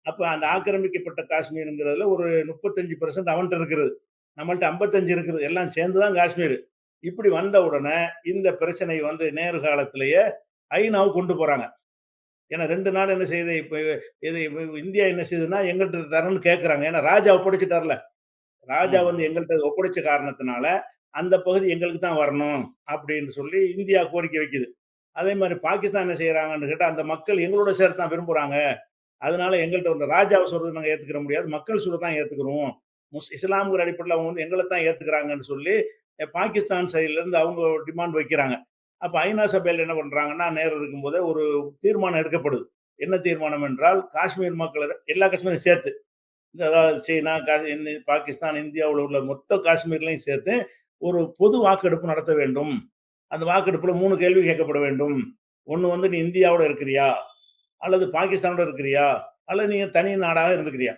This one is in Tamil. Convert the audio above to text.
அப்ப அந்த ஆக்கிரமிக்கப்பட்ட காஷ்மீர்ங்கிறதுல ஒரு 35% அவன்ட்ட இருக்கிறது. நம்மள்ட்ட 55 இருக்குது. எல்லாம் சேர்ந்து தான் காஷ்மீர். இப்படி வந்த உடனே இந்த பிரச்சனை வந்து நேரு காலத்திலேயே ஐநாவுக்கு கொண்டு போறாங்க. ஏன்னா 2 நாடு என்ன செய்யுது, இப்ப இது இந்தியா என்ன செய்யுதுன்னா, எங்கள்ட்ட தரணும்னு கேட்கறாங்க. ஏன்னா ராஜா ஒப்படைச்சுட்டார்ல. ராஜா ம். வந்து எங்கள்ட்ட ஒப்படைச்ச காரணத்தினால, அந்த பகுதி எங்களுக்கு தான் வரணும் அப்படின்னு சொல்லி இந்தியா கோரிக்கை வைக்குது. அதே மாரி பாகிஸ்தான் என்ன செய்றாங்கன்னு கேட்டா, அந்த மக்கள் எங்களோட சேர தான் விரும்புறாங்க. அதனால எங்கள்ட்ட வந்து ராஜாவ சொல்றத நாங்க ஏத்துக்கிற முடியாது. மக்கள் சொல்ல தான் ஏத்துக்கிறோம். இஸ்லாம்ங்கிற அடிப்படையில அவங்க வந்து எங்கள தான் ஏத்துக்கிறாங்கன்னு சொல்லி, பாகிஸ்தான் சைடுல இருந்து அவங்க டிமாண்ட் வைக்கிறாங்க. அப்ப ஐநா சபையில என்ன பண்றாங்கன்னா, நேரு இருக்கும்போதே ஒரு தீர்மானம் எடுக்கப்படுது. என்ன தீர்மானம் என்றால், காஷ்மீர் மக்கள் எல்லா காஷ்மீரையும் சேர்த்து, இந்த அதாவது சீனா, பாகிஸ்தான், இந்தியாவுல உள்ள மொத்த காஷ்மீர்லயும் சேர்த்து ஒரு பொது வாக்கெடுப்பு நடத்த வேண்டும். அந்த வாக்கெடுப்புல 3 கேள்வி கேட்கப்பட வேண்டும். ஒண்ணு வந்து, "நீ இந்தியாவோட இருக்கிறியா? அல்லது பாகிஸ்தானோட இருக்கிறியா? அல்லது நீங்க தனி நாடாக இருந்துக்கிறியா?"